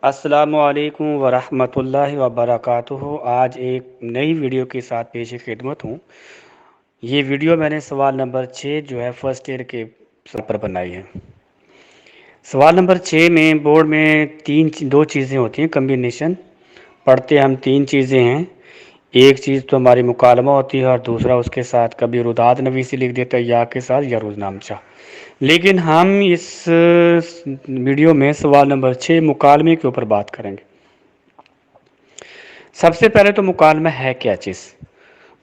السلام علیکم ورحمۃ اللہ وبرکاتہ۔ آج ایک نئی ویڈیو کے ساتھ پیش خدمت ہوں۔ یہ ویڈیو میں نے سوال نمبر 6 جو ہے فرسٹ ایئر کے سر پر بنائی ہے۔ سوال نمبر 6 میں بورڈ میں دو چیزیں ہوتی ہیں کمبینیشن، پڑھتے ہم تین چیزیں ہیں۔ ایک چیز تو ہماری مکالمہ ہوتی ہے اور دوسرا اس کے ساتھ کبھی روداد نویسی لکھ دیتا ہے یا کے ساتھ یا روزنامچہ۔ لیکن ہم اس ویڈیو میں سوال نمبر 6 مکالمے کے اوپر بات کریں گے۔ سب سے پہلے تو مکالمہ ہے کیا چیز؟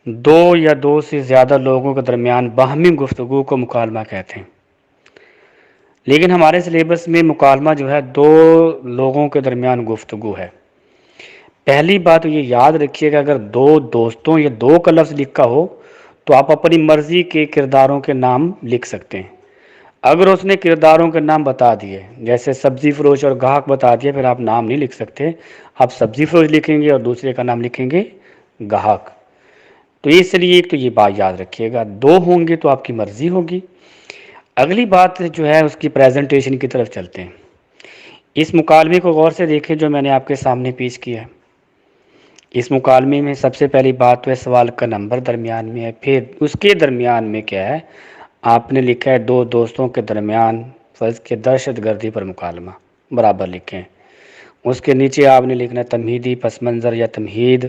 دو یا دو سے زیادہ لوگوں کے درمیان باہمی گفتگو کو مکالمہ کہتے ہیں۔ لیکن ہمارے سلیبس میں مکالمہ جو ہے دو لوگوں کے درمیان گفتگو ہے۔ پہلی بات یہ یاد رکھیے گا، اگر دو دوستوں یا دو کا لفظ لکھا ہو تو آپ اپنی مرضی کے کرداروں کے نام لکھ سکتے ہیں۔ اگر اس نے کرداروں کے نام بتا دیے، جیسے سبزی فروش اور گاہک بتا دیا، پھر آپ نام نہیں لکھ سکتے، آپ سبزی فروش لکھیں گے اور دوسرے کا نام لکھیں گے گاہک۔ تو اس لیے ایک تو یہ بات یاد رکھیے گا، دو ہوں گے تو آپ کی مرضی ہوگی۔ اگلی بات جو ہے اس کی پریزنٹیشن کی طرف چلتے ہیں۔ اس مکالمے کو غور سے دیکھیں جو میں نے آپ کے سامنے پیش کیا ہے۔ اس مکالمے میں سب سے پہلی بات تو ہے سوال کا نمبر درمیان میں ہے، پھر اس کے درمیان میں کیا ہے، آپ نے لکھا ہے دو دوستوں کے درمیان فرض کے دہشت گردی پر مکالمہ، برابر لکھیں۔ اس کے نیچے آپ نے لکھنا ہے تمہیدی پس منظر یا تمہید۔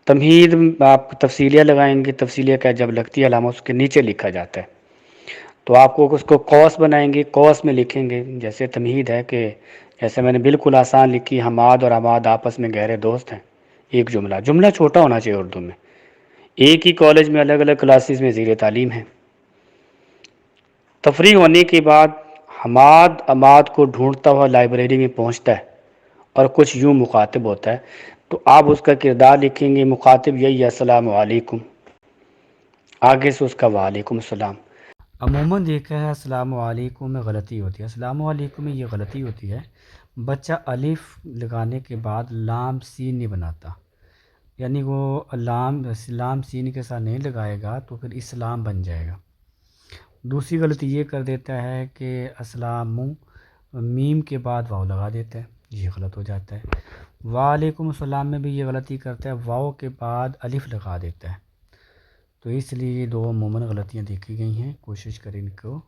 تمہید آپ تفصیلیہ لگائیں گے، تفصیلیہ کا جب لگتی ہے علامہ اس کے نیچے لکھا جاتا ہے، تو آپ کو اس کو قوس بنائیں گے، قوس میں لکھیں گے۔ جیسے تمہید ہے کہ جیسے میں نے بالکل آسان لکھی، حماد اور عماد آپس میں گہرے دوست ہیں، ایک جملہ چھوٹا ہونا چاہیے اردو میں، ایک ہی کالج میں الگ الگ کلاسز میں زیر تعلیم ہیں۔ تفریح ہونے کے بعد حماد عماد کو ڈھونڈتا ہوا لائبریری میں پہنچتا ہے اور کچھ یوں مخاطب ہوتا ہے، تو آپ اس کا کردار لکھیں گے، مخاطب یہی ہے السلام علیکم، آگے سے اس کا وعلیکم السلام۔ عموماً دیکھا ہے السلام علیکم میں غلطی ہوتی ہے، السلام علیکم میں یہ غلطی ہوتی ہے، بچہ الف لگانے کے بعد لام سین نہیں بناتا، یعنی وہ لام سین کے ساتھ نہیں لگائے گا تو پھر اسلام بن جائے گا۔ دوسری غلطی یہ کر دیتا ہے کہ السلام میم کے بعد واو لگا دیتا ہے، یہ غلط ہو جاتا ہے۔ وعلیکم السلام میں بھی یہ غلطی کرتا ہے، واو کے بعد الف لگا دیتا ہے۔ تو اس لیے یہ دو عموماً غلطیاں دیکھی گئی ہیں، کوشش کریں ان کو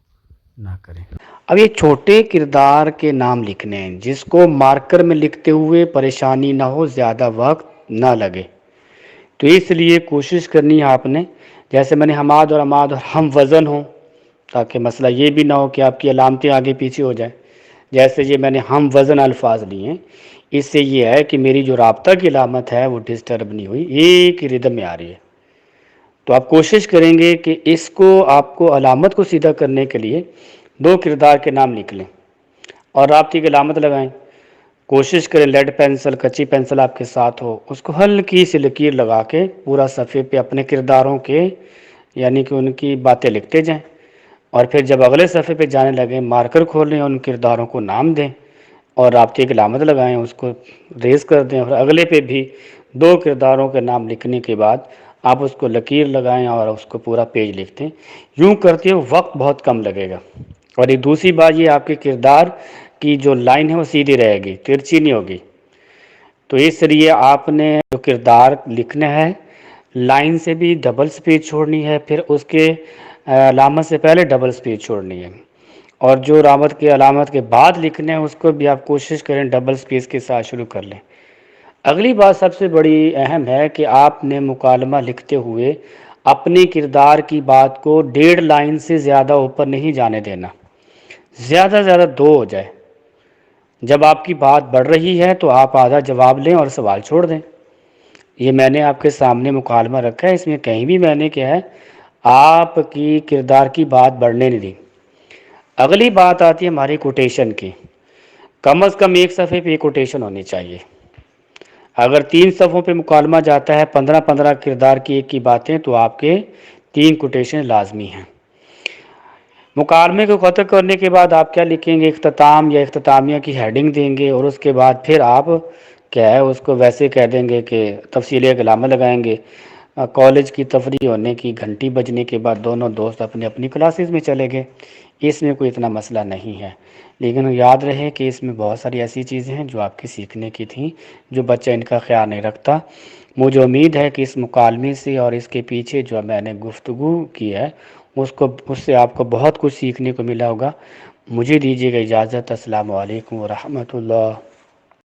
نہ کریں۔ اب یہ چھوٹے کردار کے نام لکھنے ہیں جس کو مارکر میں لکھتے ہوئے پریشانی نہ ہو، زیادہ وقت نہ لگے، تو اس لیے کوشش کرنی ہے آپ نے، جیسے میں نے حماد اور عماد اور ہم وزن ہوں، تاکہ مسئلہ یہ بھی نہ ہو کہ آپ کی علامتیں آگے پیچھے ہو جائیں۔ جیسے یہ میں نے ہم وزن الفاظ لیے ہیں، اس سے یہ ہے کہ میری جو رابطہ کی علامت ہے وہ ڈسٹرب نہیں ہوئی، ایک ہی ردم میں آ رہی ہے۔ تو آپ کوشش کریں گے کہ اس کو آپ کو علامت کو سیدھا کرنے کے لیے دو کردار کے نام لکھ لیں اور رابطے کی علامت لگائیں۔ کوشش کریں لیڈ پینسل، کچی پینسل آپ کے ساتھ ہو، اس کو ہلکی سی لکیر لگا کے پورا صفحے پہ اپنے کرداروں کے یعنی کہ ان کی باتیں لکھتے جائیں، اور پھر جب اگلے صفحے پہ جانے لگیں مارکر کھولیں، ان کرداروں کو نام دیں اور رابطے کی علامت لگائیں، اس کو ریز کر دیں، اور اگلے پہ بھی دو کرداروں کے نام لکھنے کے بعد آپ اس کو لکیر لگائیں اور اس کو پورا پیج لکھ دیں۔ یوں کرتے ہوئے وقت بہت کم لگے گا، اور ایک دوسری بات یہ آپ کے کردار کی جو لائن ہے وہ سیدھی رہے گی، ترچھی نہیں ہوگی۔ تو اس لیے آپ نے جو کردار لکھنا ہے لائن سے بھی ڈبل سپیس چھوڑنی ہے، پھر اس کے علامت سے پہلے ڈبل سپیس چھوڑنی ہے، اور جو علامت کے بعد لکھنے ہیں اس کو بھی آپ کوشش کریں ڈبل سپیس کے ساتھ شروع کر لیں۔ اگلی بات سب سے بڑی اہم ہے کہ آپ نے مکالمہ لکھتے ہوئے اپنے کردار کی بات کو 1.5 لائن سے زیادہ اوپر نہیں جانے دینا، زیادہ سے زیادہ 2 ہو جائے۔ جب آپ کی بات بڑھ رہی ہے تو آپ آدھا جواب لیں اور سوال چھوڑ دیں۔ یہ میں نے آپ کے سامنے مکالمہ رکھا ہے، اس میں کہیں بھی میں نے کیا ہے آپ کی کردار کی بات بڑھنے نہیں دی۔ اگلی بات آتی ہے ہماری کوٹیشن کی، کم از کم ایک صفحے پہ ایک کوٹیشن ہونی چاہیے۔ اگر 3 صفحوں پہ مکالمہ جاتا ہے 15 کردار کی ایک کی باتیں، تو آپ کے 3 کوٹیشن لازمی ہیں۔ مکالمے کو ختم کرنے کے بعد آپ کیا لکھیں گے، اختتام یا اختتامیہ کی ہیڈنگ دیں گے، اور اس کے بعد پھر آپ کیا ہے اس کو ویسے کہہ دیں گے کہ تفصیلی علامت لگائیں گے۔ کالج کی تفریح ہونے کی گھنٹی بجنے کے بعد دونوں دوست اپنی اپنی کلاسز میں چلے گئے، اس میں کوئی اتنا مسئلہ نہیں ہے، لیکن یاد رہے کہ اس میں بہت ساری ایسی چیزیں ہیں جو آپ کی سیکھنے کی تھیں، جو بچہ ان کا خیال نہیں رکھتا۔ مجھے امید ہے کہ اس مکالمے سے اور اس کے پیچھے جو میں نے گفتگو کی ہے اس سے آپ کو بہت کچھ سیکھنے کو ملا ہوگا۔ مجھے دیجیے گا اجازت۔ السلام علیکم ورحمۃ اللہ۔